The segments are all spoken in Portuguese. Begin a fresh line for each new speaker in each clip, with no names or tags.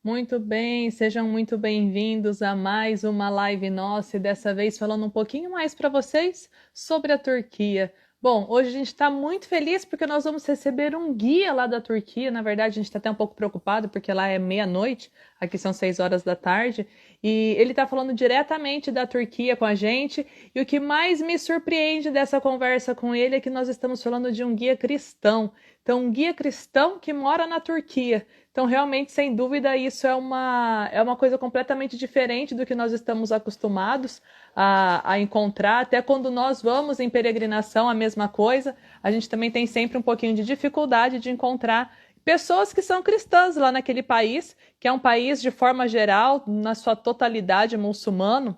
Muito bem, sejam muito bem-vindos a mais uma live nossa e dessa vez falando um pouquinho mais para vocês sobre a Turquia. Bom, hoje a gente está muito feliz porque nós vamos receber um guia lá da Turquia. Na verdade, a gente está até um pouco preocupado porque lá é meia-noite, aqui são 6 horas da tarde, e ele está falando diretamente da Turquia com a gente. E o que mais me surpreende dessa conversa com ele é que nós estamos falando de um guia cristão. Então, um guia cristão que mora na Turquia. Então, realmente, sem dúvida, isso é uma coisa completamente diferente do que nós estamos acostumados a encontrar. Até quando nós vamos em peregrinação, a mesma coisa. A gente também tem sempre um pouquinho de dificuldade de encontrar pessoas que são cristãs lá naquele país, que é um país, de forma geral, na sua totalidade, muçulmano.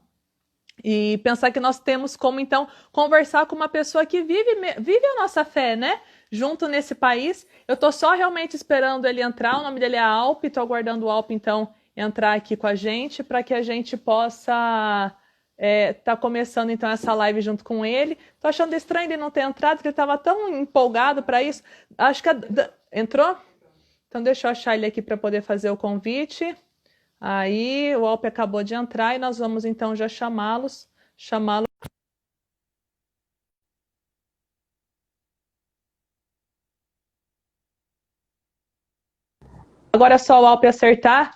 E pensar que nós temos como, então, conversar com uma pessoa que vive a nossa fé, né? Junto nesse país. Eu estou só realmente esperando ele entrar. O nome dele é Alp. Estou aguardando o Alp, então, entrar aqui com a gente para que a gente possa tá começando, então, essa live junto com ele. Estou achando estranho ele não ter entrado, porque ele estava tão empolgado para isso. Acho que... Entrou? Então, deixa eu achar ele aqui para poder fazer o convite. Aí o Alpe acabou de entrar e nós vamos então já chamá-lo. Agora é só o Alpe aceitar.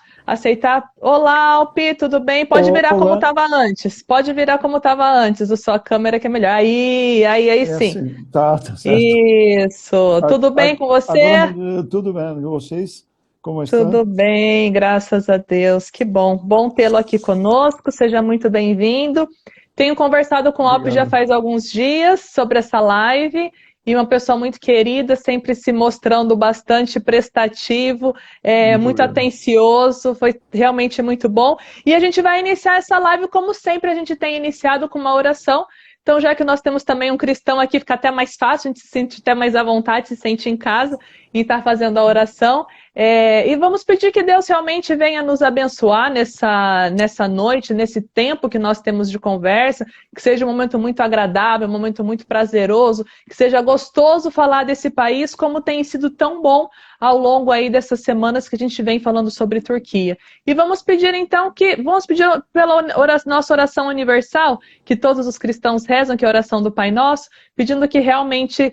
Olá, Alpe, tudo bem? Pode virar como
Olá,
estava antes. Pode virar como estava antes. A sua câmera que é melhor. Aí
é
sim.
assim, tá certo.
Isso. Tudo bem com
Agora
você?
tudo bem com vocês? Como
Tudo
estão?
bem, graças a Deus. Que bom. Bom tê-lo aqui conosco. Seja muito bem-vindo. Tenho conversado com o Alpe já
Obrigado.
faz alguns dias sobre essa live e uma pessoa muito querida, sempre se mostrando bastante prestativo,
Muito
muito
obrigado.
atencioso, foi realmente muito bom. E a gente vai iniciar essa live como sempre a gente tem iniciado com uma oração. Então, já que nós temos também um cristão aqui, fica até mais fácil, a gente se sente até mais à vontade, se sente em casa em estar fazendo a oração. E vamos pedir que Deus realmente venha nos abençoar nessa noite, nesse tempo que nós temos de conversa, que seja um momento muito agradável, um momento muito prazeroso, que seja gostoso falar desse país, como tem sido tão bom ao longo aí dessas semanas que a gente vem falando sobre Turquia. E vamos pedir então vamos pedir pela nossa oração universal, que todos os cristãos rezam, que é a oração do Pai Nosso, pedindo que realmente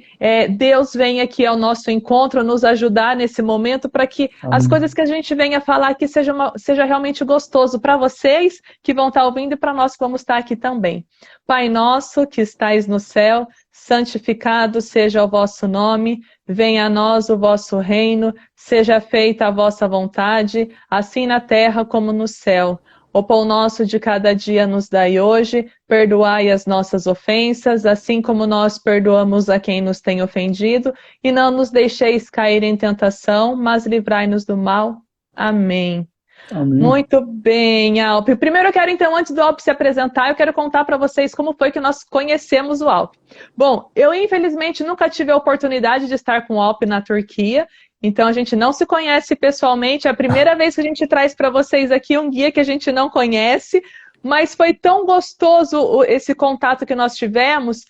Deus venha aqui ao nosso encontro, nos ajudar nesse momento, para que as coisas
Amém.
que a gente venha falar aqui seja realmente gostoso para vocês que vão estar ouvindo e para nós que vamos estar aqui também. Pai nosso que estais no céu, santificado seja o vosso nome, venha a nós o vosso reino, seja feita a vossa vontade, assim na terra como no céu. O pão nosso de cada dia nos dai hoje, perdoai as nossas ofensas, assim como nós perdoamos a quem nos tem ofendido, e não nos deixeis cair em tentação, mas livrai-nos do mal. Amém.
Amém.
Muito bem, Alpe. Primeiro eu quero, então, antes do Alpe se apresentar, eu quero contar para vocês como foi que nós conhecemos o Alpe. Bom, eu infelizmente nunca tive a oportunidade de estar com o Alpe na Turquia, então a gente não se conhece pessoalmente. É a primeira vez que a gente traz para vocês aqui um guia que a gente não conhece, mas foi tão gostoso esse contato que nós tivemos,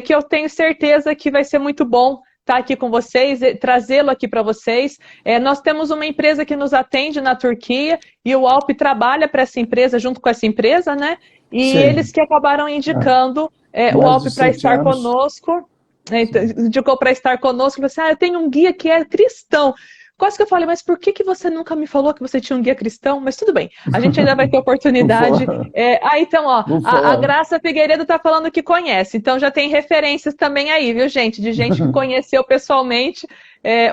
que eu tenho certeza que vai ser muito bom estar aqui com vocês, trazê-lo aqui para vocês. Nós temos uma empresa que nos atende na Turquia e o Alpe trabalha para essa empresa, junto com essa empresa, né? E eles
Sim,
que acabaram
ah,
indicando o
mais de
Alpe para
7
estar
anos.
conosco, né?
Sim.
Indicou para estar conosco, e falou assim, eu tenho um guia que é cristão. Quase que eu falei, mas por que você nunca me falou que você tinha um guia cristão? Mas tudo bem, a gente ainda vai ter
Vou
oportunidade.
falar.
Então, ó,
Vou
a
falar.
Graça Figueiredo está falando que conhece, então já tem referências também aí, viu, gente? De gente que conheceu pessoalmente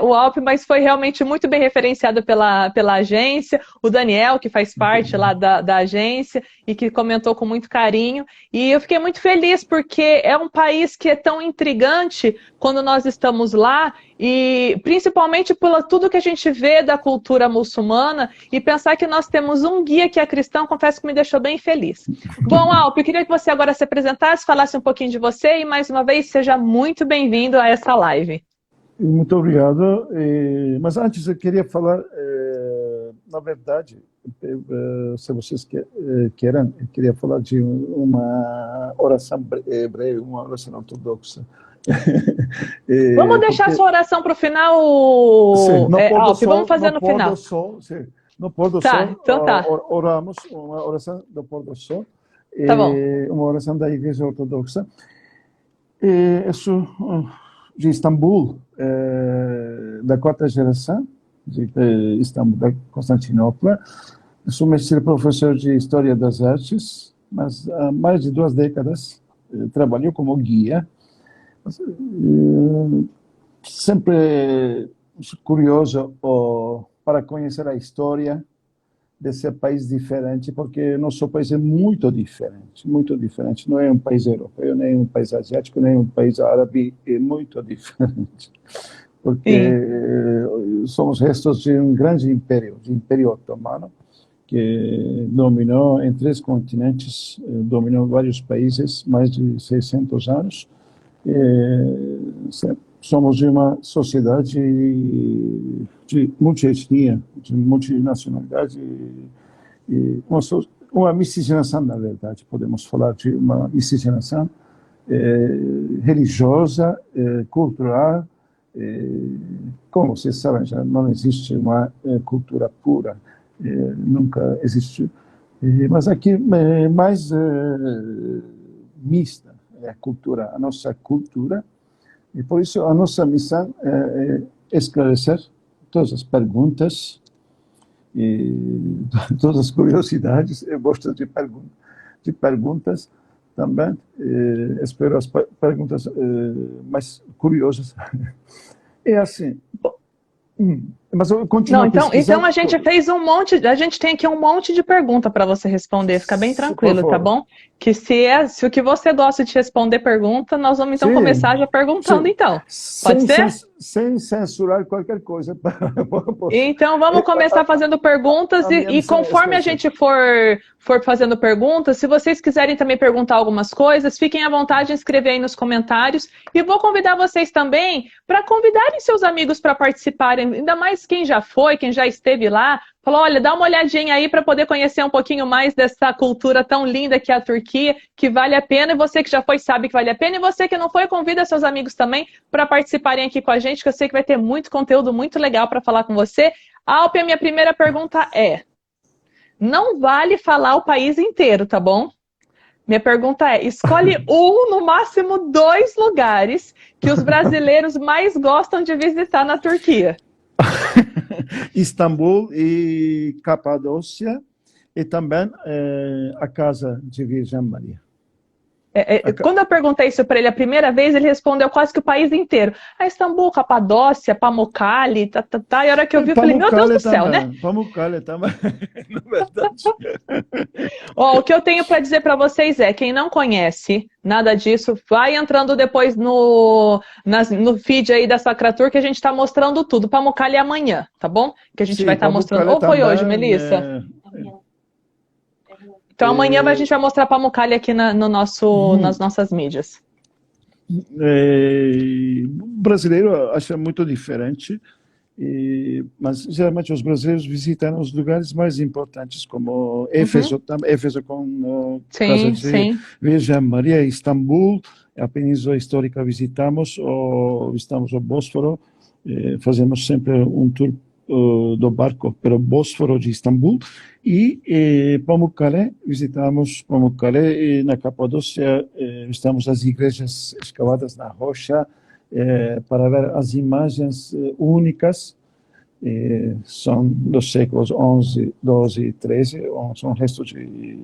o Alpe, mas foi realmente muito bem referenciado pela agência. O Daniel, que faz
Muito
parte lá
obrigado.
da agência e que comentou com muito carinho. E eu fiquei muito feliz porque é um país que é tão intrigante quando nós estamos lá, e principalmente por tudo que a gente vê da cultura muçulmana, e pensar que nós temos um guia que é cristão, confesso que me deixou bem feliz. Bom, Alpe, eu queria que você agora se apresentasse, falasse um pouquinho de você e, mais uma vez, seja muito bem-vindo a essa live.
Muito obrigado. Mas antes eu queria falar, na verdade, se vocês querem, eu queria falar de uma oração breve, uma oração ortodoxa.
Vamos deixar a
Porque
sua oração para o
sim,
final, Alpe, vamos fazer
não
no
pode
final.
só, sim, no pôr do
Tá,
sol,
então tá.
oramos uma oração do pôr do sol,
Tá bom.
uma oração da Igreja Ortodoxa. Isso de Istambul, da quarta geração, de Istambul, da Constantinopla. Sou mestre professor de História das Artes, mas há mais de 2 décadas trabalho como guia. Sempre curioso para conhecer a história desse país diferente, porque nosso país é muito diferente, muito diferente. Não é um país europeu, nem um país asiático, nem um país árabe, é muito diferente. Porque
Sim.
somos restos de um grande império, de Império Otomano, que dominou em 3 continentes, dominou vários países, mais de 600 anos. Somos de uma sociedade de multietnia, de multinacionalidade, uma miscigenação, na verdade, podemos falar de uma miscigenação religiosa, cultural. Como vocês sabem, já não existe uma cultura pura, nunca existiu. Mas aqui é mais mista a cultura, a nossa cultura, e por isso a nossa missão é esclarecer todas as perguntas e todas as curiosidades. Eu gosto de perguntas também. Espero as perguntas mais curiosas. É assim. Mas eu continuo
Não, então
pesquisando.
a gente fez um monte, a gente tem aqui um monte de pergunta para você responder, fica bem
Por
tranquilo, tá
favor.
bom? Que se o que você gosta de responder pergunta, nós vamos então
Sim,
começar já perguntando
sim.
então. Pode ser?
Sem censurar qualquer coisa.
Então vamos começar fazendo perguntas
A minha
e
missão é
conforme a
esclarecer.
gente for fazendo perguntas, se vocês quiserem também perguntar algumas coisas, fiquem à vontade em escrever aí nos comentários. E vou convidar vocês também para convidarem seus amigos para participarem, ainda mais quem já foi, quem já esteve lá. Falou, olha, dá uma olhadinha aí para poder conhecer um pouquinho mais dessa cultura tão linda que é a Turquia, que vale a pena, e você que já foi sabe que vale a pena, e você que não foi, convida seus amigos também para participarem aqui com a gente, que eu sei que vai ter muito conteúdo muito legal para falar com você. Alpe, a minha primeira pergunta é, não vale falar o país inteiro, tá bom? Minha pergunta é, escolhe no máximo 2 lugares que os brasileiros mais gostam de visitar na Turquia.
Istambul e Capadócia, e também a casa de Virgem Maria.
Quando eu perguntei isso para ele a primeira vez, ele respondeu quase que o país inteiro. Istambul, Capadócia, Pamukkale, e a hora que eu vi, eu falei, meu Deus do céu, né?
Pamukkale também, na verdade.
O que eu tenho para dizer para vocês é, quem não conhece nada disso, vai entrando depois no feed aí da Sacratur, que a gente está mostrando tudo. Pamukkale é amanhã, tá bom? Que a gente vai estar mostrando. Ou foi hoje, Melissa? Então amanhã a gente vai mostrar Pamukkale aqui nas nossas mídias.
O brasileiro acha muito diferente, mas geralmente os brasileiros visitam os lugares mais importantes, como Éfeso, Éfeso com a casa de Virgem Maria, Istambul, a Península Histórica visitamos o Bósforo, fazemos sempre um tour do barco pelo Bósforo de Istambul, e Pamukkale, visitamos Pamukkale, e na Capadócia visitamos as igrejas escavadas na rocha, para ver as imagens únicas, são dos séculos XI, XII e XIII, são restos de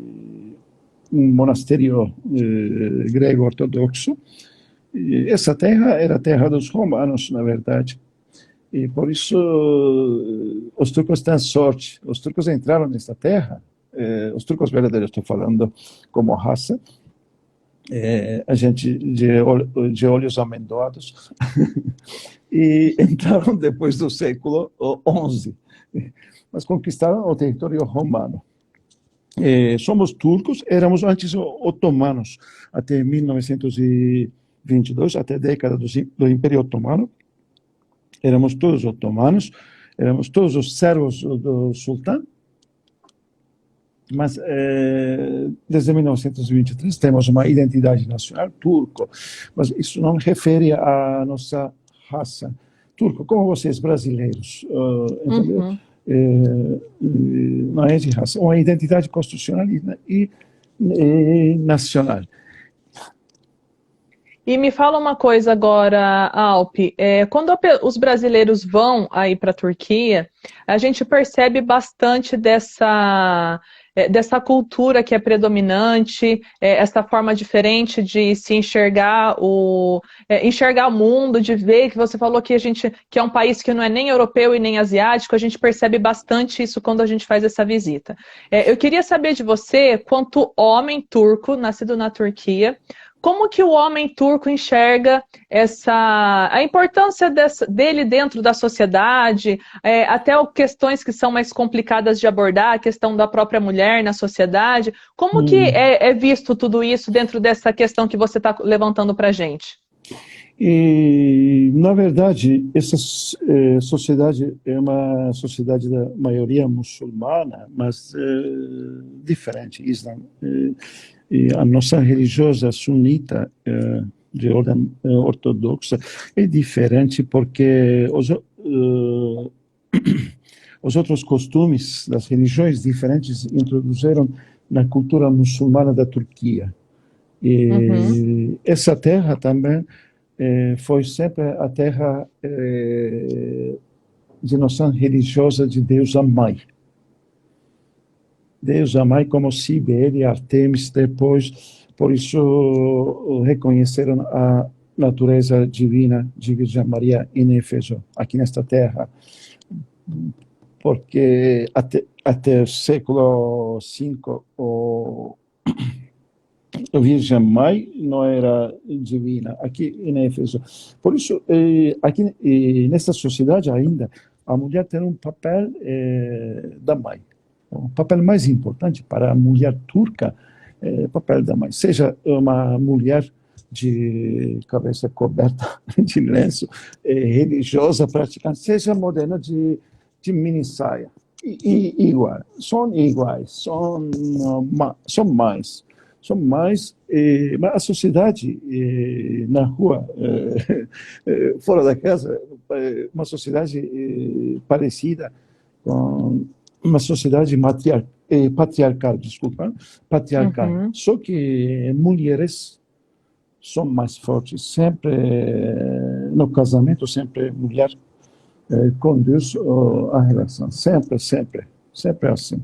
um monastério grego ortodoxo. E essa terra era a terra dos romanos, na verdade. E por isso os turcos têm sorte. Os turcos entraram nessa terra, os turcos verdadeiros, estou falando como raça, a gente de olhos amendoados, e entraram depois do século XI, mas conquistaram o território romano. Somos turcos, éramos antes otomanos, até 1922, até a década do Império Otomano. Éramos todos otomanos, éramos todos os servos do sultão, mas desde 1923 temos uma identidade nacional turco, mas isso não refere à nossa raça turco, como vocês brasileiros, entendeu? não é de raça, uma identidade constitucional e nacional.
E me fala uma coisa agora, Alpe, quando os brasileiros vão aí para a Turquia, a gente percebe bastante dessa cultura que é predominante, essa forma diferente de se enxergar o mundo, de ver que você falou que é um país que não é nem europeu e nem asiático, a gente percebe bastante isso quando a gente faz essa visita. Eu queria saber de você, quanto homem turco, nascido na Turquia, como que o homem turco enxerga a importância dele dentro da sociedade, até questões que são mais complicadas de abordar, a questão da própria mulher na sociedade. Como que é visto tudo isso dentro dessa questão que você está levantando para a gente?
E, na verdade, essa sociedade é uma sociedade da maioria muçulmana, mas diferente, Islã. E a nossa religiosa sunita, de ordem ortodoxa, é diferente porque os outros costumes das religiões diferentes introduziram na cultura muçulmana da Turquia. E essa terra também foi sempre a terra de noção religiosa de Deus Amai. Deus Amai como Cibele, Artemis, depois, por isso reconheceram a natureza divina de Virgem Maria em Éfeso, aqui nesta terra, porque até o século V a Virgem Mãe não era divina, aqui em Éfeso. Por isso, aqui nessa sociedade ainda, a mulher tem um papel da mãe. O papel mais importante para a mulher turca é o papel da mãe. Seja uma mulher de cabeça coberta de lenço, religiosa, praticante, seja moderna de mini saia. Igual, são iguais, são mais. Mas a sociedade na rua, fora da casa, uma sociedade parecida com uma sociedade patriarcal, só que mulheres são mais fortes, sempre no casamento, sempre mulher conduz a relação, sempre assim,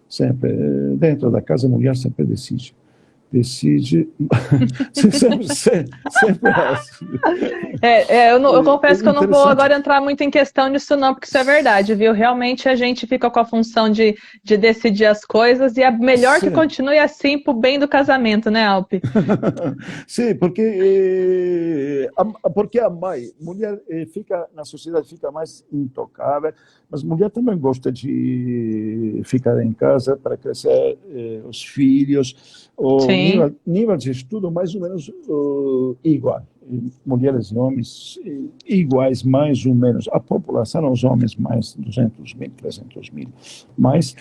sempre dentro da casa a mulher sempre decide, sempre assim.
Eu confesso que eu não vou agora entrar muito em questão disso não, porque isso é verdade, viu? Realmente a gente fica com a função de decidir as coisas e é melhor que continue assim pro bem do casamento, né, Alpe?
Sim, porque a mãe, mulher fica na sociedade, fica mais intocável, mas mulher também gosta de ficar em casa para crescer os filhos. O nível de estudo mais ou menos igual. Mulheres e homens iguais, mais ou menos. A população, os homens, mais 200 mil, 300 mil. Mas,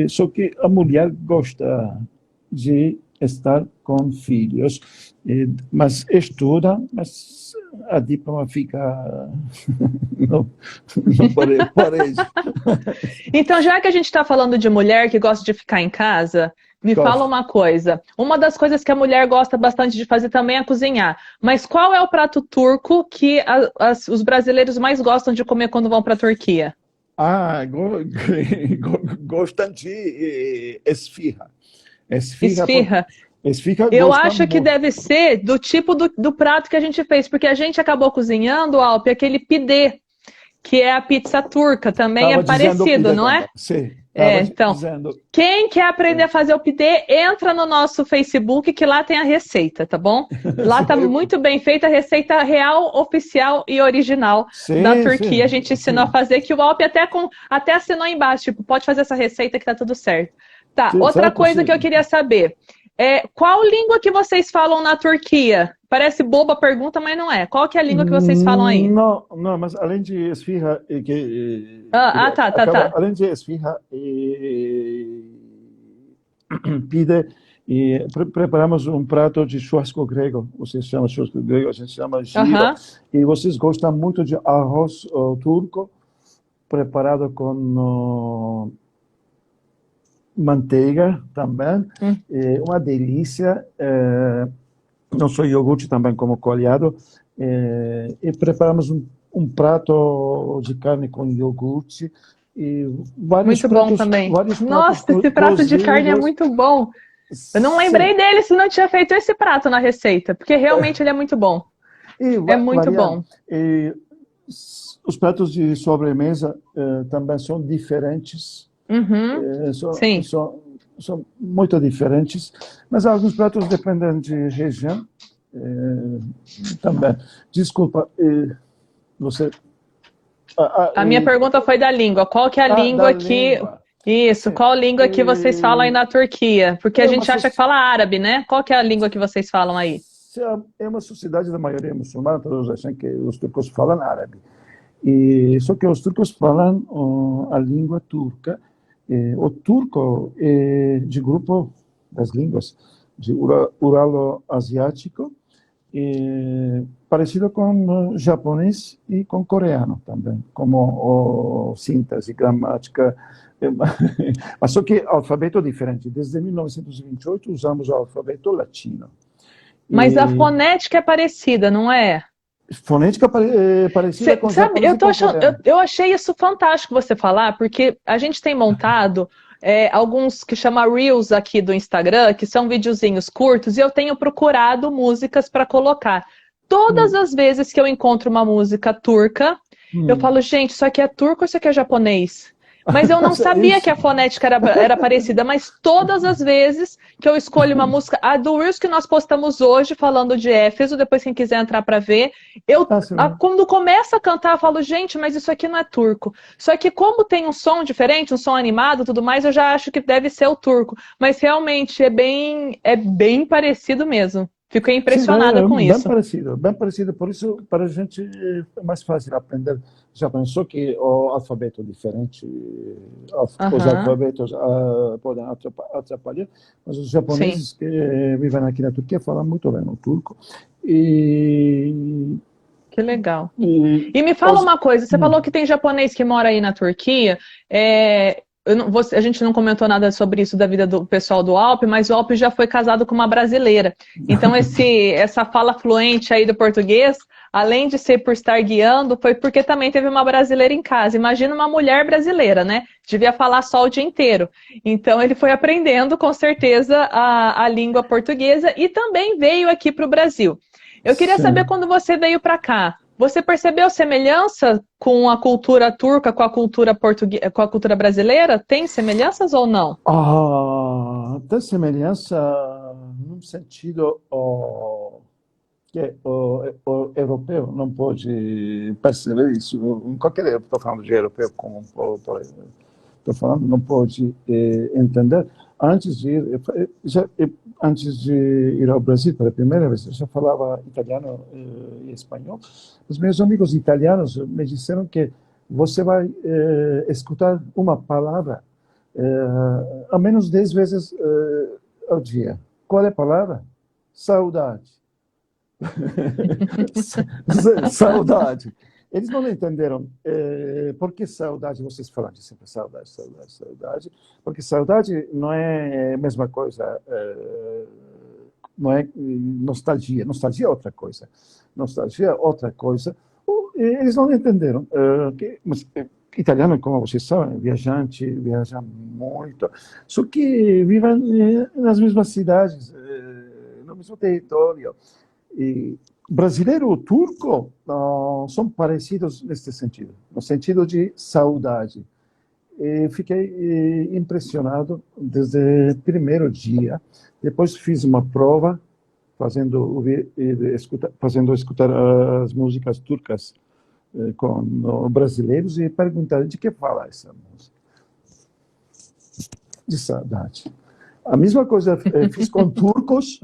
só que a mulher gosta de estar com filhos, mas estuda, mas a diploma fica no parede.
Então, já que a gente está falando de mulher que gosta de ficar em casa, fala uma coisa. Uma das coisas que a mulher gosta bastante de fazer também é cozinhar. Mas qual é o prato turco que os brasileiros mais gostam de comer quando vão para a Turquia?
Gostam de esfirra.
Esfirra. Eu acho que deve ser do tipo do prato que a gente fez, porque a gente acabou cozinhando, Alpe, aquele pidê, que é a pizza turca, também é parecido, não é?
Sim.
Então, quem quer aprender a fazer o pidê, entra no nosso Facebook, que lá tem a receita, tá bom? Lá tá muito bem feita a receita real, oficial e original da Turquia. A gente ensinou a fazer, que o Alpe até assinou embaixo, tipo, pode fazer essa receita que tá tudo certo. Tá, outra coisa que eu queria saber, qual língua que vocês falam na Turquia? Parece boba a pergunta, mas não é. Qual que é a língua que vocês falam aí?
Não, mas além de esfirra...
Tá.
Além de esfirra, pide, preparamos um prato de churrasco grego. Vocês chamam churrasco grego, a gente chama giro. E vocês gostam muito de arroz turco. preparado com manteiga também, uma delícia. Não só iogurte também como coalhado. E preparamos um prato de carne com iogurte e vários
Muito bom
pratos,
também.
vários pratos
Nossa, esse prato de carne é
cozidos.
muito bom. Eu não lembrei
Sim.
dele se não tinha feito esse prato na receita, porque realmente ele é muito bom.
E
É muito
variando.
bom.
E os pratos de sobremesa também são diferentes.
Uhum.
Eh, são,
Sim.
são, são muito diferentes, mas alguns pratos dependem de região também. Desculpa, você.
A minha pergunta foi da língua. Qual que é a
Da
língua que...
língua.
Isso,
Sim,
qual língua que vocês falam aí na Turquia? Porque a
é uma,
gente acha que fala árabe, né? Qual que é a língua que vocês falam aí?
é uma sociedade da maioria muçulmana, todos acham que os turcos falam árabe. E, só que os turcos falam a língua turca. O turco é de grupo das línguas de Uralo-Asiático, parecido com o japonês e com o coreano também, como síntese, gramática. Mas só que alfabeto diferente. Desde 1928 usamos o alfabeto latino.
Mas a
E
fonética é parecida, não é?
fonética parecida com
Sabe,
japonês
eu
e
tô
com
achando, eu,
coreano.
eu achei isso fantástico você falar, porque a gente tem montado alguns que chama Reels aqui do Instagram, que são videozinhos curtos, e eu tenho procurado músicas para colocar. Todas
Hum,
as vezes que eu encontro uma música turca, eu
hum.
falo, gente, isso aqui é turco ou isso aqui é japonês? Mas eu não sabia que
Isso.
a fonética era parecida, mas todas as vezes que eu escolho uma música, a do Reels que nós postamos hoje, falando de Éfeso, depois quem quiser entrar para ver,
Sim.
quando começa a cantar, eu falo, gente, mas isso aqui não é turco. Só que como tem um som diferente, um som animado, tudo mais, eu já acho que deve ser o turco. Mas realmente é bem parecido mesmo. Fiquei
Sim,
impressionada com
bem
isso.
parecido, bem parecido. Por isso, para a gente é mais fácil aprender japonês. Só que o alfabeto é diferente, os
Aham,
alfabetos podem atrapalhar, mas os
sim.
japoneses que vivem aqui na Turquia falam muito bem o turco. E,
Que legal.
e
E me fala
os,
uma coisa, você
hum,
falou que tem japonês que mora aí na Turquia. A gente não comentou nada sobre isso da vida do pessoal do Alpe, mas o Alpe já foi casado com uma brasileira. Então, essa fala fluente aí do português, além de ser por estar guiando, foi porque também teve uma brasileira em casa. Imagina uma mulher brasileira, né? Devia falar só o dia inteiro. Então, ele foi aprendendo, com certeza, a língua portuguesa e também veio aqui para o Brasil. Eu queria saber
sim.
quando você veio para cá. Você percebeu semelhança com a cultura turca, com a cultura portuguesa, com a cultura brasileira? Tem semelhanças ou não?
Tem semelhança num sentido que o europeu não pode perceber isso. Em qualquer, eu estou falando de europeu como estou falando, não pode entender. Antes de ir, antes de ir ao Brasil pela primeira vez, eu já falava italiano e espanhol. Os meus amigos italianos me disseram que você vai escutar uma palavra ao menos 10 vezes ao dia. Qual é a palavra? Saudade. Saudade. Eles não entenderam por que saudade, vocês falam de sempre saudade, saudade, saudade, porque saudade não é a mesma coisa, não é nostalgia, nostalgia é outra coisa, nostalgia é outra coisa. Eles não entenderam, mas italiano, como vocês sabem, viajante, viaja muito, só que vivem nas mesmas cidades, no mesmo território. E brasileiro e turco são parecidos neste sentido, no sentido de saudade. E fiquei impressionado desde o primeiro dia. Depois fiz uma prova, fazendo escutar as músicas turcas com brasileiros e perguntar de que fala essa música. De saudade. A mesma coisa fiz com turcos,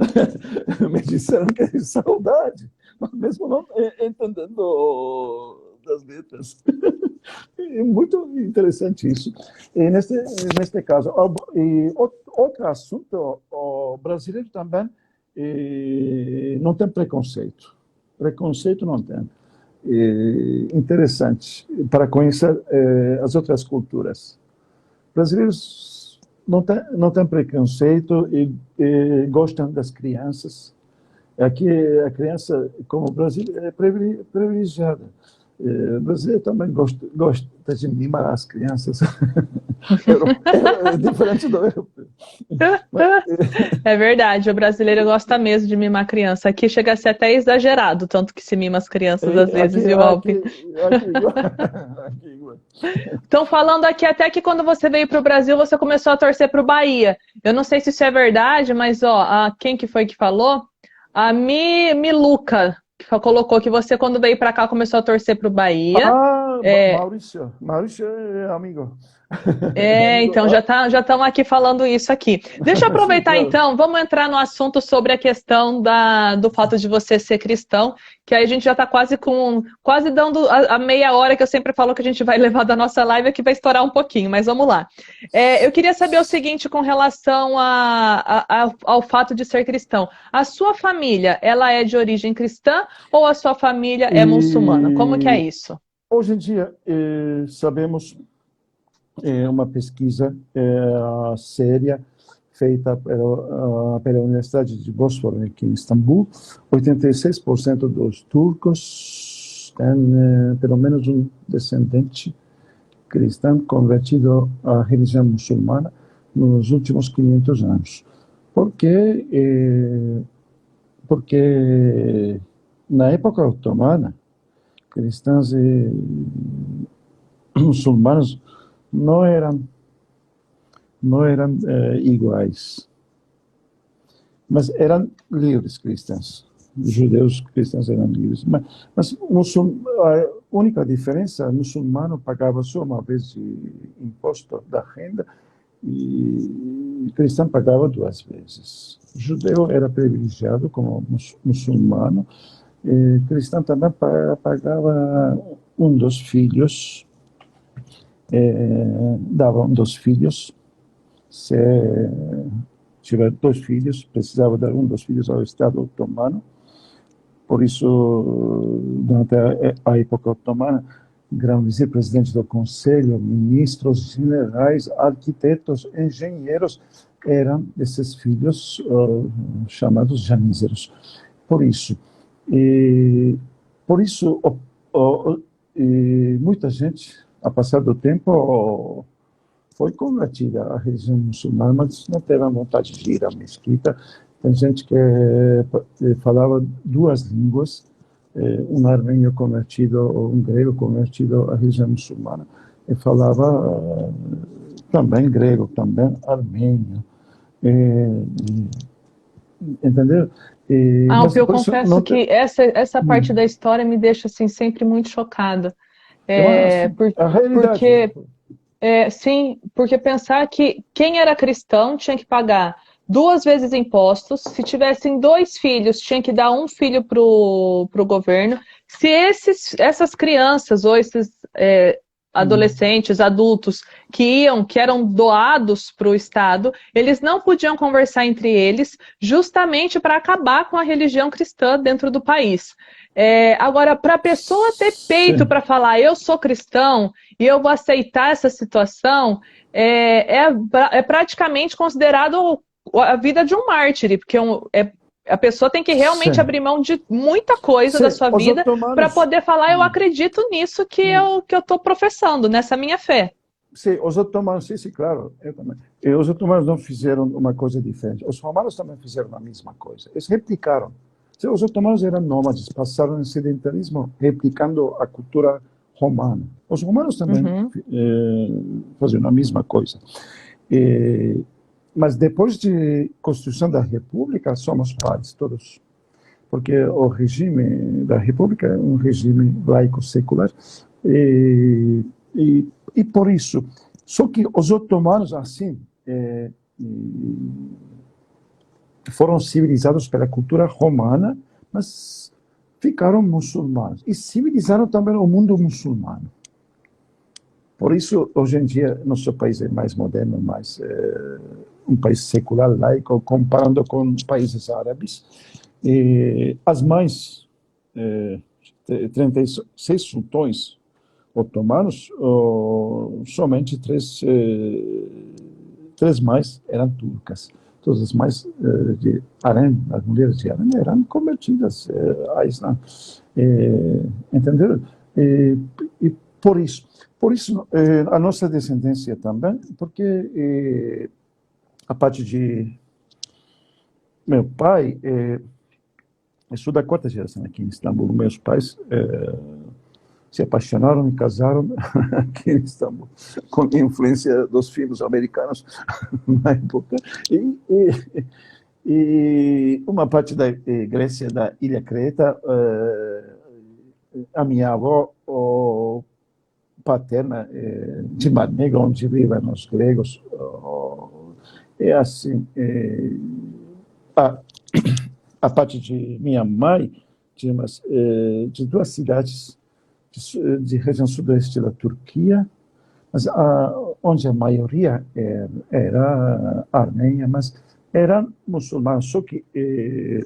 me disseram que é saudade, mas mesmo não entendendo das letras. É muito interessante isso. E neste caso, outro assunto, o brasileiro também não tem preconceito. Preconceito não tem. interessante para conhecer as outras culturas. Brasileiros não têm preconceito e gostam das crianças. Aqui a criança, como o Brasil, é privilegiada. O brasileiro também gosta de mimar as crianças. É diferente do europeu.
É verdade, o brasileiro gosta mesmo de mimar criança. Aqui chega a ser até exagerado, tanto que se mima as crianças às vezes, viu, Alpe?
Aqui igual.
Estão falando aqui até que quando você veio para o Brasil, você começou a torcer para o Bahia. Eu não sei se isso é verdade, mas ó, quem que foi que falou? A Miluca que colocou que você, quando veio para cá, começou a torcer para o Bahia.
Maurício é amigo.
Então já estão aqui falando isso aqui. Deixa eu aproveitar
Sim, claro.
então, vamos entrar no assunto sobre a questão do fato de você ser cristão, que aí a gente já está quase dando a meia hora que eu sempre falo que a gente vai levar da nossa live, que vai estourar um pouquinho, mas vamos lá. Eu queria saber o seguinte com relação ao fato de ser cristão. A sua família, ela é de origem cristã ou a sua família é muçulmana? Como que é isso?
Hoje em dia, sabemos uma pesquisa séria feita pela Universidade de Bósforo, aqui em Istambul. 86% dos turcos têm pelo menos um descendente cristão convertido à religião muçulmana nos últimos 500 anos. Porque na época otomana, cristãos e muçulmanos não eram iguais, mas eram livres cristãos. Os judeus cristãos eram livres, mas a única diferença, o muçulmano pagava só uma vez de imposto da renda e o cristão pagava duas vezes. O judeu era privilegiado como muçulmano, e o cristão também pagava um dos filhos. Dava um dos filhos, se tiver 2 filhos, precisava dar um dos filhos ao Estado otomano. Por isso, durante a época otomana, grão-vizir, presidente do conselho, ministros, generais, arquitetos, engenheiros, eram esses filhos chamados janízaros. Por isso, muita gente, a passar do tempo, foi convertida à religião muçulmana, mas não teve vontade de ir à mesquita. Tem gente que falava 2 línguas, um armênio convertido, ou um grego convertido à religião muçulmana, e falava também grego, também armênio. Entendeu?
Alpe, eu confesso que essa parte da história me deixa assim, sempre muito chocada.
A realidade.
Sim, porque pensar que quem era cristão tinha que pagar 2 vezes impostos, se tivessem 2 filhos, tinha que dar um filho para o governo. Se essas crianças ou esses adolescentes, adultos que eram doados para o Estado, eles não podiam conversar entre eles, justamente para acabar com a religião cristã dentro do país. Agora, para a pessoa ter peito para falar, eu sou cristão e eu vou aceitar essa situação, é praticamente considerado a vida de um mártir, porque a pessoa tem que realmente abrir mão de muita coisa da sua vida para poder falar, eu acredito nisso que eu estou professando, nessa minha fé.
Sim, os otomanos, sim, claro, eu também. E os otomanos não fizeram uma coisa diferente. Os romanos também fizeram a mesma coisa. Eles replicaram. Os otomanos eram nômades, passaram em sedentarismo, replicando a cultura romana. Os romanos também faziam a mesma coisa. Mas depois de construção da República, somos pares todos. Porque o regime da República é um regime laico secular. E por isso, só que os otomanos, assim, foram civilizados pela cultura romana, mas ficaram muçulmanos. E civilizaram também o mundo muçulmano. Por isso, hoje em dia, nosso país é mais moderno, mais um país secular, laico, comparando com países árabes. As mães 36 sultões otomanos, somente três mais eram turcas. Todas as mais de Harém, as mulheres de Harém eram convertidas a Islã. Entenderam? E por isso a nossa descendência também, porque a parte de meu pai, eu sou da quarta geração aqui em Istambul. Meus pais se apaixonaram e casaram aqui em Istambul, com a influência dos filmes americanos na época. E uma parte da Grécia, da Ilha Creta, a minha avó paterna de Mar Negro, onde vivem os gregos. É assim, a parte de minha mãe de duas cidades de região sudoeste da Turquia, mas onde a maioria era armênia, mas eram muçulmanos. Só que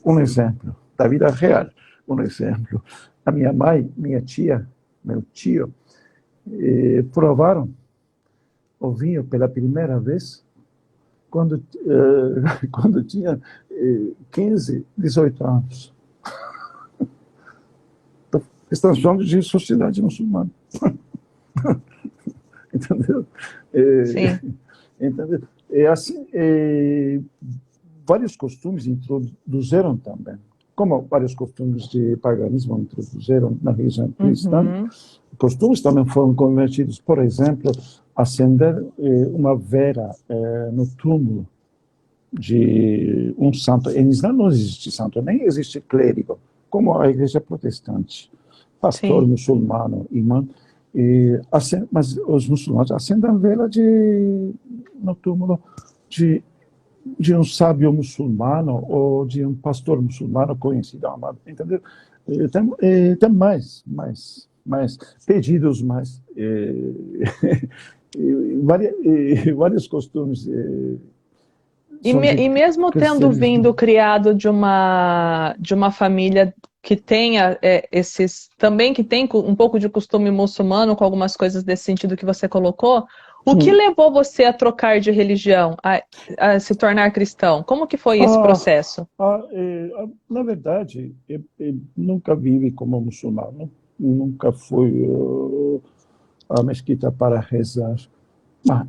um exemplo da vida real, um exemplo. A minha mãe, minha tia, meu tio, provaram o vinho pela primeira vez quando tinha 15, 18 anos. Então, estamos falando de sociedade muçulmana. Entendeu?
Sim.
Entendeu? Assim, vários costumes introduziram também, como vários costumes de paganismo introduziram na religião cristã. Costumes também foram convertidos, por exemplo, acender uma vela no túmulo de um santo. Em Islã não existe santo, nem existe clérigo, como a igreja protestante. Pastor muçulmano, imã. Mas os muçulmanos acendem vela no túmulo de um sábio muçulmano ou de um pastor muçulmano conhecido, amado, entendeu? Tem mais pedidos, vários costumes.
E mesmo tendo vindo criado de uma família que tenha também que tem um pouco de costume muçulmano, com algumas coisas desse sentido que você colocou, o que levou você a trocar de religião, a se tornar cristão? Como que foi esse processo?
Na verdade, eu nunca vivi como muçulmano, nunca fui à mesquita para rezar, mas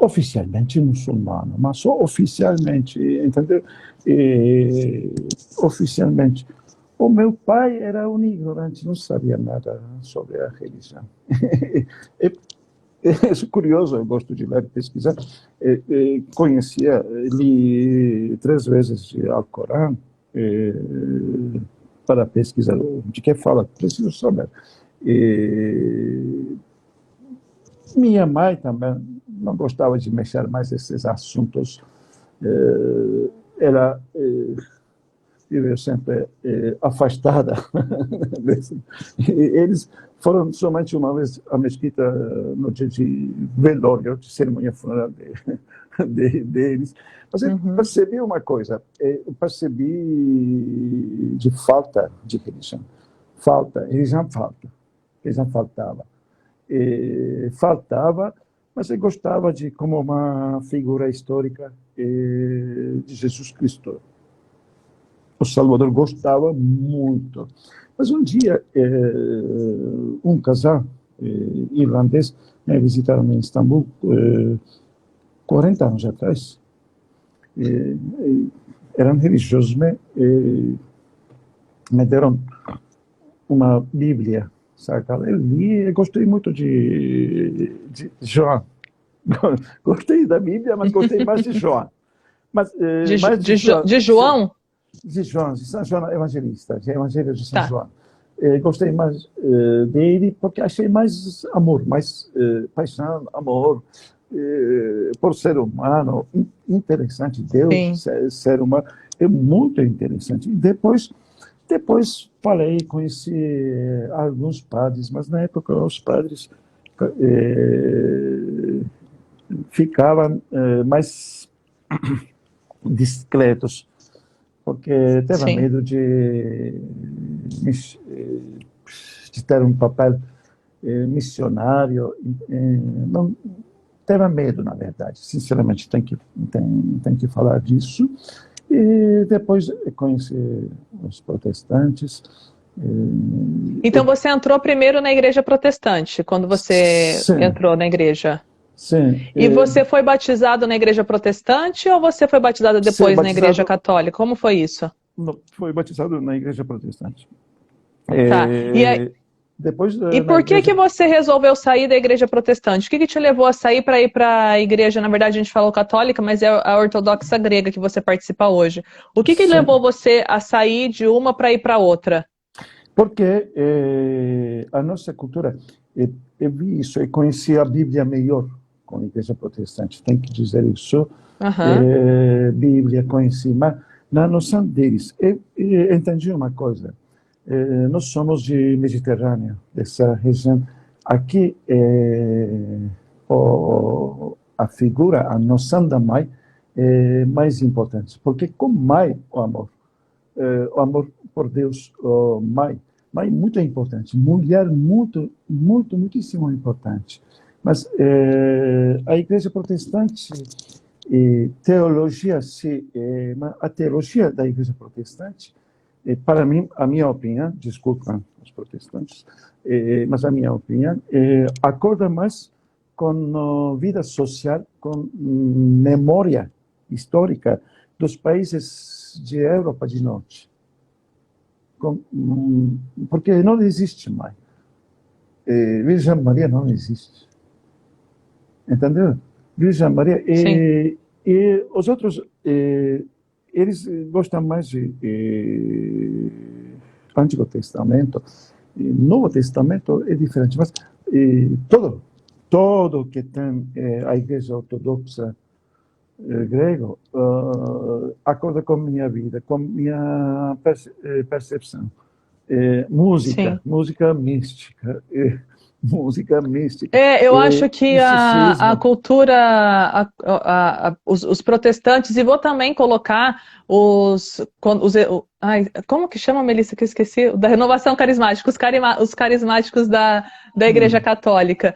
oficialmente muçulmano, mas só oficialmente, entendeu? Oficialmente. O meu pai era um ignorante, não sabia nada sobre a religião. É curioso, eu gosto de ler e pesquisar. Li 3 vezes o Alcorão para pesquisar de que fala, preciso saber. Minha mãe também não gostava de mexer mais nesses assuntos. Ela viveu sempre afastada. Eles foram somente uma vez à mesquita no dia de velório, de cerimônia funerária deles. Mas eu percebi uma coisa, eu percebi de falta de religião. Religião faltava. Faltava, mas eu gostava de como uma figura histórica de Jesus Cristo. O Salvador gostava muito. Mas um dia, um casal irlandês me visitaram em Istambul 40 anos atrás. Eram religiosos, me deram uma Bíblia sagrada. Eu li e gostei muito de João. Gostei da Bíblia, mas gostei mais de João.
De João?
De São João Evangelista, de Evangelho de São João. Gostei mais dele porque achei mais amor, mais paixão, amor por ser humano, interessante. Deus, ser humano, é muito interessante. E depois conheci alguns padres, mas na época os padres ficavam mais discretos, porque teve medo de me de ter um papel missionário. Não teve medo, na verdade. Sinceramente, tem que falar disso. E depois conheci os protestantes.
Então você entrou primeiro na igreja protestante, quando você
Sim,
entrou na igreja.
sim.
E você foi batizado na igreja protestante ou você foi batizado
Sim,
depois na igreja católica? Como foi isso?
foi batizado na igreja protestante.
Tá.
Depois
E
na
por que
igreja...
você resolveu sair da igreja protestante? O que te levou a sair para ir para a igreja, na verdade a gente falou católica, mas é a ortodoxa grega que você participa hoje. O que
Sim.
levou você a sair de uma para ir para outra?
Porque a nossa cultura, eu vi isso, eu conheci a Bíblia melhor com a igreja protestante, tem que dizer isso. Bíblia conheci, mas na noção deles, eu entendi uma coisa. Nós somos de Mediterrâneo, dessa região. Aqui, a figura, a noção da mãe é mais importante, porque com mãe, o amor por Deus, mãe é muito importante, mulher muitíssimo importante. Mas a igreja protestante, a teologia da igreja protestante, para mim, a minha opinião, desculpa os protestantes, mas a minha opinião, acorda mais com vida social, com memória histórica dos países de Europa de Norte. Porque não existe mais. Virgem Maria não existe. Entendeu? Virgem Maria. E os outros, eles gostam mais de Antigo Testamento. Novo Testamento é diferente, mas todo que tem a Igreja Ortodoxa grego acorda com minha vida, com minha percepção. Música mística. Música mística.
Eu acho que a cultura, os protestantes, e vou também colocar como que chama, Melissa, que eu esqueci? Da renovação carismática, os carismáticos da Igreja Católica.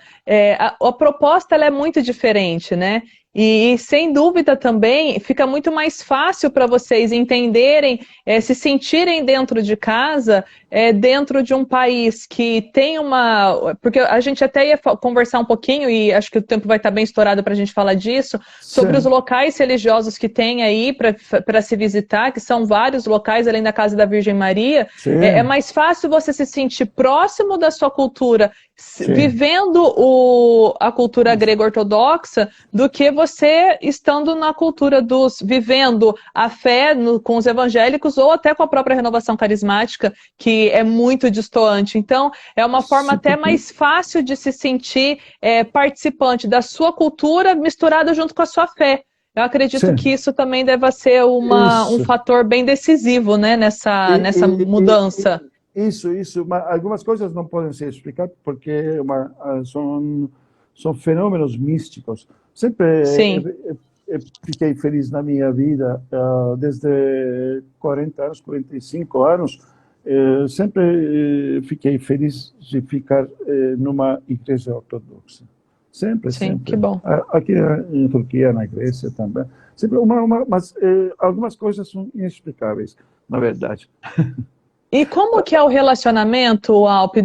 A proposta ela é muito diferente, né? E, sem dúvida, também fica muito mais fácil para vocês entenderem, se sentirem dentro de casa, dentro de um país que tem uma... Porque a gente até ia conversar um pouquinho, e acho que o tempo vai estar bem estourado para a gente falar disso, sobre os locais religiosos que tem aí para se visitar, que são vários locais, além da Casa da Virgem Maria. É mais fácil você se sentir próximo da sua cultura, vivendo a cultura grego-ortodoxa, do que você estando na cultura vivendo a fé com os evangélicos ou até com a própria renovação carismática, que é muito destoante. Então, é uma forma até mais fácil de se sentir participante da sua cultura misturada junto com a sua fé. Eu acredito que isso também deve ser um fator bem decisivo, né, nessa mudança.
Isso. Mas algumas coisas não podem ser explicadas porque são fenômenos místicos. Sempre fiquei feliz na minha vida, desde 40 anos, 45 anos, sempre fiquei feliz de ficar numa igreja ortodoxa. Sempre.
Que bom.
Aqui em Turquia, na Grécia também. Sempre mas algumas coisas são inexplicáveis, na verdade.
E como que é o relacionamento, Alpe,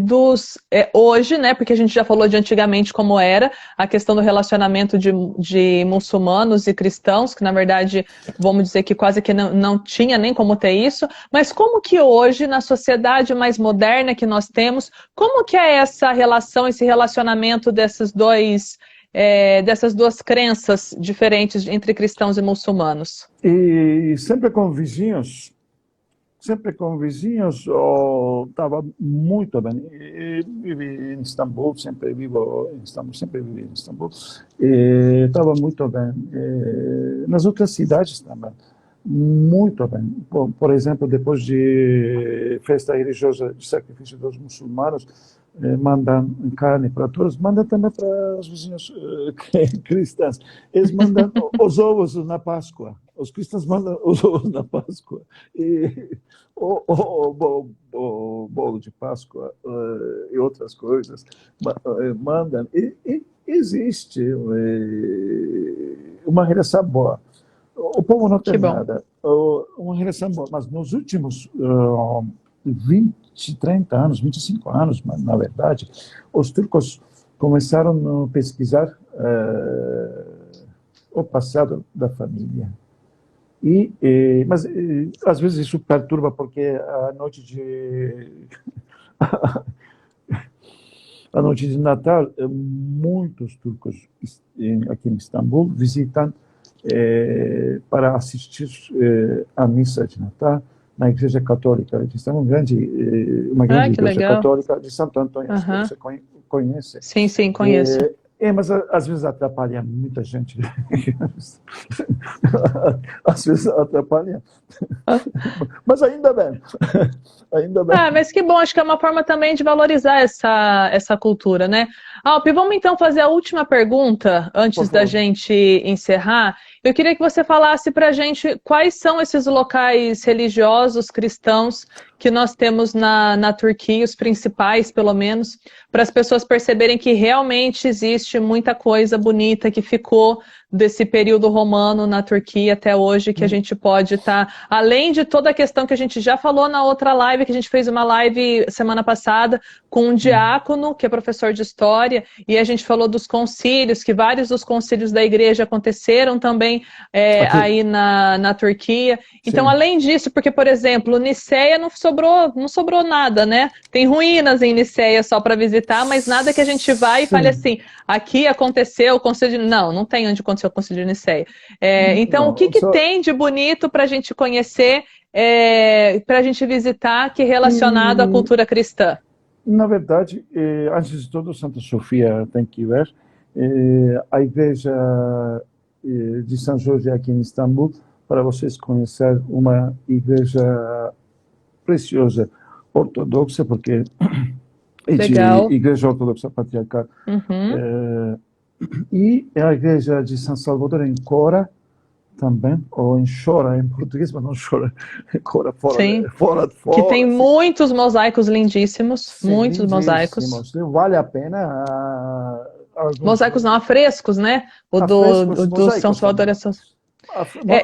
hoje, né? Porque a gente já falou de antigamente como era, a questão do relacionamento de muçulmanos e cristãos, que na verdade, vamos dizer que quase que não tinha nem como ter isso, mas como que hoje, na sociedade mais moderna que nós temos, como que é essa relação, esse relacionamento dessas duas crenças diferentes entre cristãos e muçulmanos?
E sempre com vizinhos, estava muito bem. Vivi em Istambul, sempre vivi em Istambul. Estava muito bem. Nas outras cidades também, muito bem. Por exemplo, depois de festa religiosa de sacrifício dos muçulmanos, mandam carne para todos, mandam também para os vizinhos cristãos. Eles mandam os ovos na Páscoa. os cristãos mandam os ovos na Páscoa. E o bolo de Páscoa e outras coisas mandam. E existe uma relação boa. O povo não tem nada. Uma relação boa. Mas nos últimos 20, 30 anos, 25 anos, na verdade, os turcos começaram a pesquisar o passado da família. Mas às vezes isso perturba, porque a noite de Natal, muitos turcos aqui em Istambul visitam para assistir a missa de Natal na Igreja Católica. Tem uma grande igreja católica de Santo Antônio, que você conhece.
Sim, sim, conheço.
Mas às vezes atrapalha muita gente. Às vezes atrapalha. Mas ainda bem. Ainda bem.
Mas que bom, acho que é uma forma também de valorizar essa cultura, né? Alpe, vamos então fazer a última pergunta antes da gente encerrar. Eu queria que você falasse para a gente quais são esses locais religiosos cristãos que nós temos na Turquia, os principais, pelo menos, para as pessoas perceberem que realmente existe muita coisa bonita que ficou desse período romano na Turquia até hoje, que a gente pode estar, além de toda a questão que a gente já falou na outra live, que a gente fez uma live semana passada com um diácono, que é professor de história, e a gente falou dos concílios, que vários dos concílios da igreja aconteceram também aí na Turquia. Então, além disso, porque, por exemplo, Niceia não sobrou nada, né? Tem ruínas em Niceia só para visitar, mas nada que a gente vai e fale assim, aqui aconteceu o concílio de... Não tem onde aconteceu o concílio de Niceia. Então, o que tem de bonito para a gente conhecer, para a gente visitar, que é relacionado à cultura cristã?
Na verdade, antes de tudo, Santa Sofia tem que ver. A igreja de São Jorge aqui em Istambul, para vocês conhecerem uma igreja preciosa, ortodoxa, porque é de igreja ortodoxa patriarcal. E a igreja de São Salvador em Cora, também, ou em Chora, em português, mas não Chora, Cora, fora.
Que tem muitos mosaicos lindíssimos, muitos mosaicos.
Vale a pena.
Mosaicos não, afrescos, né? O do São Salvador é São...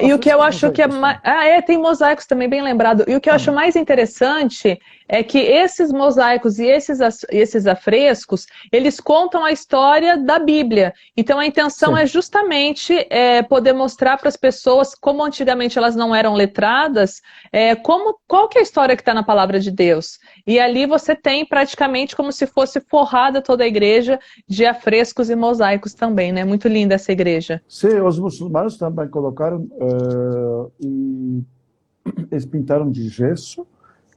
E o que eu acho que é mais... tem mosaicos também, bem lembrado. E o que eu acho mais interessante é que esses mosaicos e esses afrescos, eles contam a história da Bíblia. Então a intenção é justamente poder mostrar para as pessoas, como antigamente elas não eram letradas, qual que é a história que está na palavra de Deus. E ali você tem praticamente como se fosse forrada toda a igreja de afrescos e mosaicos também, né? Muito linda essa igreja.
Sim, os muçulmanos também colocaram e eles pintaram de gesso.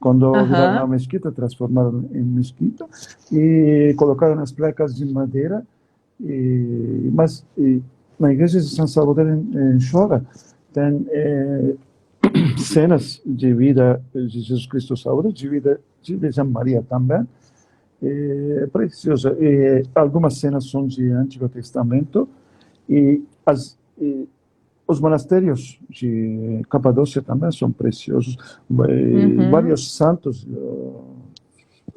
Quando viraram a mesquita, transformaram em mesquita e colocaram as placas de madeira. Mas na igreja de São Salvador em Chora tem cenas de vida de Jesus Cristo Salvador, de vida de Virgem Maria também. É preciosa. Algumas cenas são de Antigo Testamento e os monastérios de Capadócia também são preciosos. Vários santos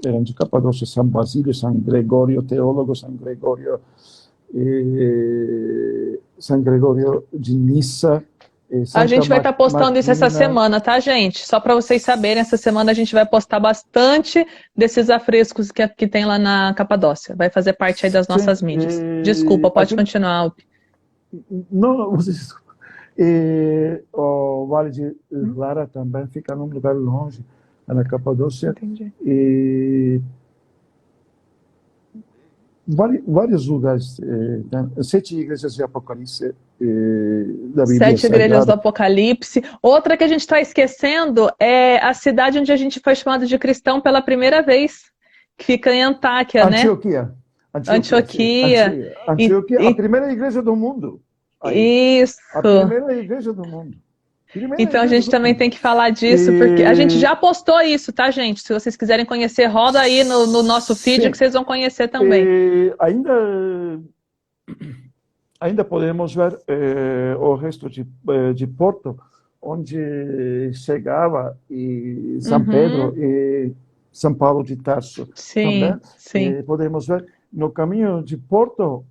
eram de Capadócia, São Basílio, São Gregório, teólogo São Gregório de Nissa.
A gente vai estar postando isso essa semana, tá, gente? Só para vocês saberem, essa semana a gente vai postar bastante desses afrescos que tem lá na Capadócia. Vai fazer parte aí das nossas mídias. Desculpa, pode continuar, Alpe.
Não, vocês... o Vale de Lara também fica num lugar longe, na Capadócia.
Entendi.
Vários lugares, 7 igrejas de Apocalipse da Bíblia
7 igrejas do Apocalipse. Outra que a gente está esquecendo é a cidade onde a gente foi chamado de cristão pela primeira vez, que fica em Antáquia,
Antioquia. A primeira igreja do mundo.
Isso.
A primeira igreja do mundo.
Então a gente também tem que falar disso, porque a gente já postou isso, tá, gente? Se vocês quiserem conhecer, roda aí no nosso feed que vocês vão conhecer também.
Ainda ainda podemos ver o resto de Porto, onde chegava e São Pedro
Uhum.
e São Paulo de Tarso também.
Sim, sim.
Podemos ver no caminho de Porto,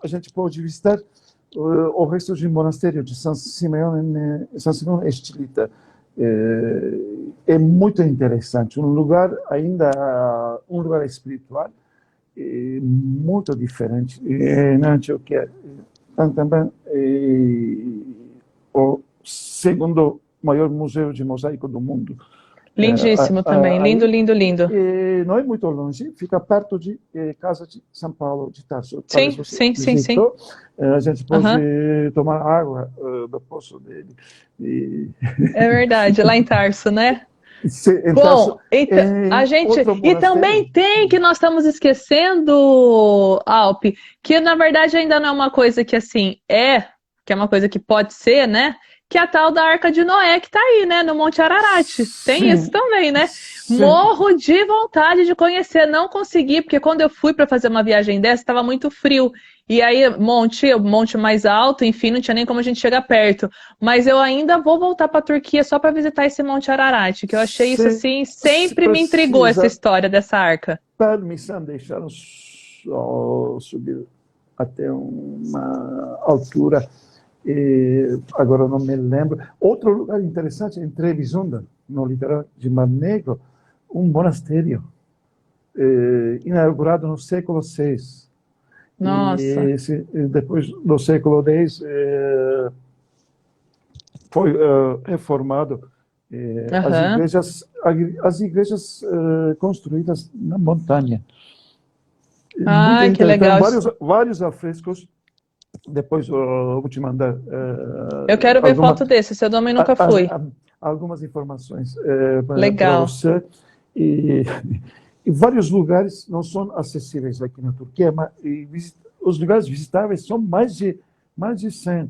a gente pode visitar o resto de monastério de São Simeão Estilita. É muito interessante, um lugar ainda, um lugar espiritual muito diferente. Na Antioquia também o segundo maior museu de mosaico do mundo.
Lindíssimo também. Lindo,
Aí
lindo, lindo.
não é muito longe, fica perto de casa de São Paulo de Tarso. Talvez
Sim,
você
sim, sim, sim.
visitou. A gente pode
Aham.
tomar água do poço dele. E,
É verdade, lá em Tarso, né?
em Tarso,
Bom, então, a
em
gente.
outro
E
monastério.
também tem que nós estamos esquecendo, Alpe, que na verdade ainda não é uma coisa que assim que é uma coisa que pode ser, né? Que é a tal da Arca de Noé que tá aí, né? No Monte Ararat. Tem isso
Sim,
também, né?
sim,
Morro de vontade de conhecer, não consegui, porque quando eu fui para fazer uma viagem dessa, estava muito frio. E aí, monte mais alto, enfim, não tinha nem como a gente chegar perto. Mas eu ainda vou voltar para a Turquia só para visitar esse Monte Ararat, que eu achei isso assim,
se
sempre me intrigou essa
precisa
história dessa arca.
permissão, deixaram só subir até uma altura. Agora não me lembro. Outro lugar interessante em Trebisonda, no litoral de Mar Negro, um monastério inaugurado no século VI.
Nossa.
Depois, no século X, foi reformado.
Aham.
As igrejas construídas na montanha. Muito
Ai, que
interessante. Tem
legal.
vários afrescos. Depois eu vou te mandar
Eu quero ver foto desse, seu nome nunca fui.
algumas informações para
Legal.
você. E, e vários lugares não são acessíveis aqui na Turquia, mas os lugares visitáveis são mais de 100.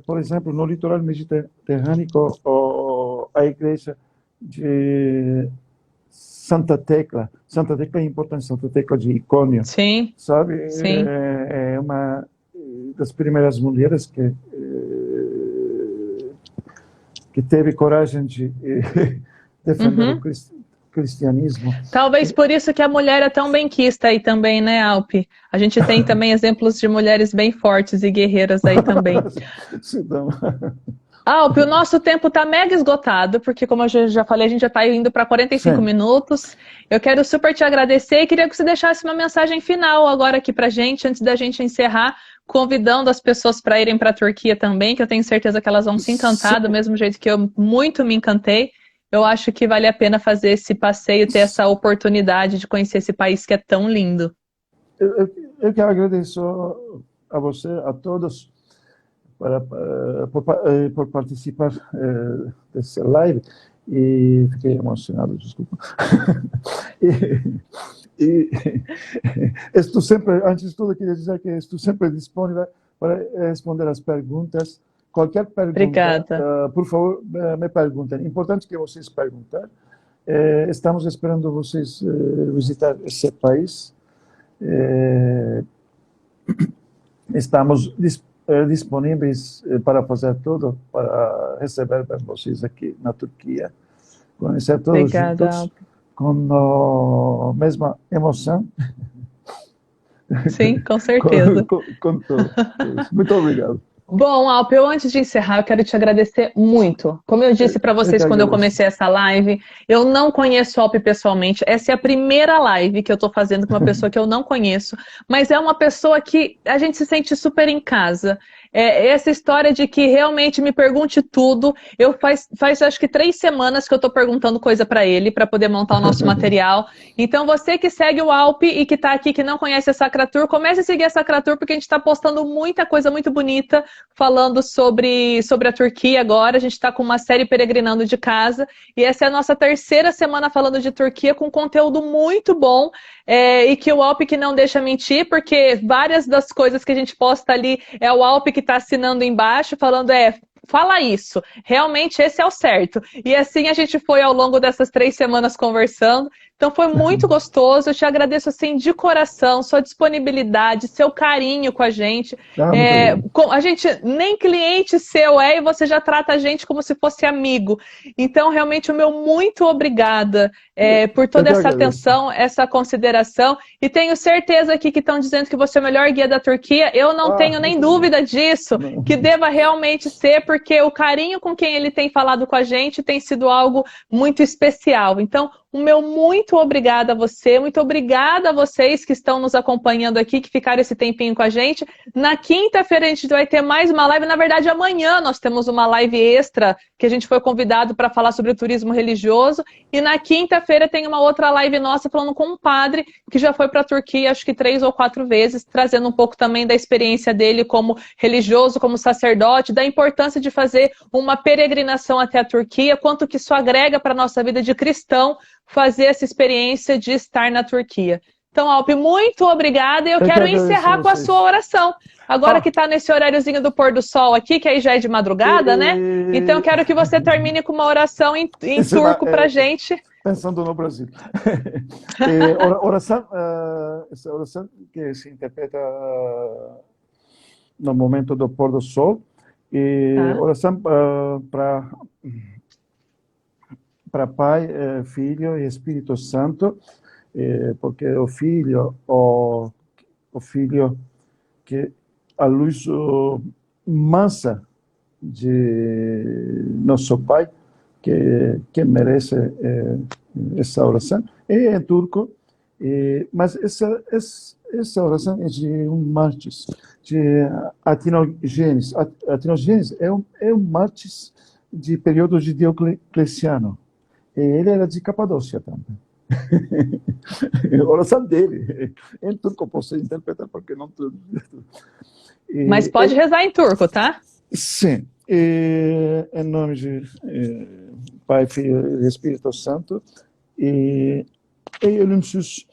Por exemplo, no litoral mediterrâneo, a igreja de Santa Tecla. Santa Tecla é importante, Santa Tecla de Icônio,
Sim,
sabe?
sim.
É uma das primeiras mulheres que teve coragem de defender o
Uhum.
cristianismo.
Talvez por isso que a mulher é tão benquista aí também, né, Alpe? A gente tem também exemplos de mulheres bem fortes e guerreiras aí também.
Então,
Alpe, o nosso tempo está mega esgotado, porque como eu já falei, a gente já está indo para 45
sim.
minutos. Eu quero super te agradecer e queria que você deixasse uma mensagem final agora aqui para a gente, antes da gente encerrar, convidando as pessoas para irem para a Turquia também, que eu tenho certeza que elas vão se encantar, do mesmo jeito que eu muito me encantei. Eu acho que vale a pena fazer esse passeio, ter essa oportunidade de conhecer esse país que é tão lindo.
Eu que agradeço a você, a todos, por participar desse live e fiquei emocionado, desculpa. E, estou sempre, antes de tudo, queria dizer que estou sempre disponível para responder as perguntas. Qualquer pergunta,
Obrigada.
por favor, me perguntem. Importante que vocês perguntem. Estamos esperando vocês visitar esse país. Estamos disponíveis para fazer tudo para receber vocês aqui na Turquia, conhecer todos
Obrigada,
juntos
Alpe.
com a mesma emoção,
Sim, com certeza.
com todos. Muito obrigado.
Bom, Alpe, eu antes de encerrar, eu quero te agradecer muito. Como eu disse para
Eu que
vocês quando eu
agradeço.
comecei essa live, eu não conheço o Alpe pessoalmente. Essa é a primeira live que eu estou fazendo com uma pessoa que eu não conheço, mas é uma pessoa que a gente se sente super em casa. Essa história de que realmente me pergunte tudo. Eu faz acho que 3 semanas que eu estou perguntando coisa para ele, para poder montar o nosso material. Então, você que segue o Alpe e que está aqui, que não conhece a Sacratur, comece a seguir a Sacratur, porque a gente está postando muita coisa muito bonita falando sobre a Turquia agora. A gente está com uma série Peregrinando de Casa. E essa é a nossa terceira semana falando de Turquia, com conteúdo muito bom. E que o Alpe que não deixa mentir, porque várias das coisas que a gente posta ali é o Alpe que está assinando embaixo, falando fala isso, realmente esse é o certo. E assim a gente foi ao longo dessas 3 semanas conversando. Então foi muito gostoso, eu te agradeço assim de coração, sua disponibilidade, seu carinho com a gente.
Muito obrigado.
A gente nem cliente seu é e você já trata a gente como se fosse amigo. Então realmente o meu muito obrigada por
Eu
toda
que
essa
agradeço.
atenção, essa consideração. E tenho certeza aqui que estão dizendo que você é o melhor guia da Turquia. Eu não tenho nem
Muito obrigado.
dúvida disso, que deva realmente ser, porque o carinho com quem ele tem falado com a gente tem sido algo muito especial. Então, o meu muito obrigada a você, muito obrigada a vocês que estão nos acompanhando aqui, que ficaram esse tempinho com a gente. Na quinta-feira a gente vai ter mais uma live, na verdade amanhã nós temos uma live extra, que a gente foi convidado para falar sobre o turismo religioso, e na quinta-feira tem uma outra live nossa falando com um padre que já foi para a Turquia, acho que 3 ou 4 vezes, trazendo um pouco também da experiência dele como religioso, como sacerdote, da importância de fazer uma peregrinação até a Turquia, quanto que isso agrega para a nossa vida de cristão, fazer essa experiência de estar na Turquia. Então, Alpe, muito obrigada e eu quero encerrar com a sua oração. Agora que está nesse horáriozinho do pôr do sol aqui, que aí já é de madrugada, né? Então, eu quero que você termine com uma oração em turco para a gente.
Pensando no Brasil. Essa oração que se interpreta no momento do pôr do sol. Oração para Pai, Filho e Espírito Santo, porque o Filho que a luz mansa de nosso Pai, que merece essa oração, é em turco, mas essa oração é de martes, de Atinogênese. Atinogênese é um martes de período de Diocleciano. Ele era de Capadócia também. A oração dele. Em turco posso interpretar porque não...
Mas pode rezar em turco, tá?
Sim. Em nome de Pai, Filho e Espírito Santo. Ey ölümsüz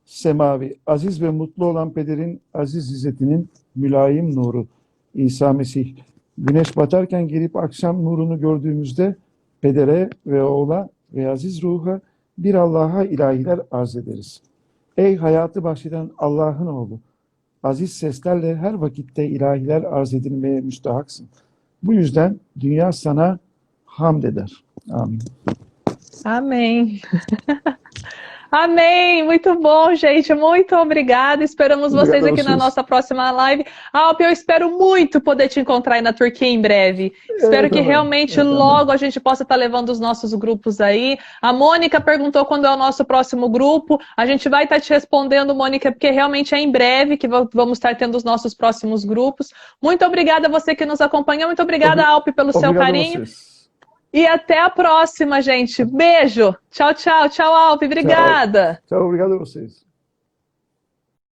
semavi, aziz ve mutlu olan Pederin aziz izzetinin mülayim nuru, İsa Mesih. Güneş batarken gelip akşam nurunu gördüğümüzde Pedere ve oğula ve aziz ruha bir Allah'a ilahiler arz ederiz. Ey hayatı bahşeden Allah'ın oğlu, aziz seslerle her vakitte ilahiler arz edilmeye müstahaksın. Bu yüzden dünya sana hamd eder. Amin.
Amém. Amém, muito bom, gente, muito obrigada, esperamos vocês aqui na nossa próxima live. Alpe, eu espero muito poder te encontrar aí na Turquia em breve, espero que realmente logo a gente possa estar levando os nossos grupos aí. A Mônica perguntou quando é o nosso próximo grupo, a gente vai estar te respondendo, Mônica, porque realmente é em breve que vamos estar tendo os nossos próximos grupos. Muito obrigada a você que nos acompanhou, muito obrigada, Alpe, pelo seu carinho. E até a próxima, gente. Beijo. Tchau, tchau. Tchau, Alpe. Obrigada.
Tchau, obrigado a vocês.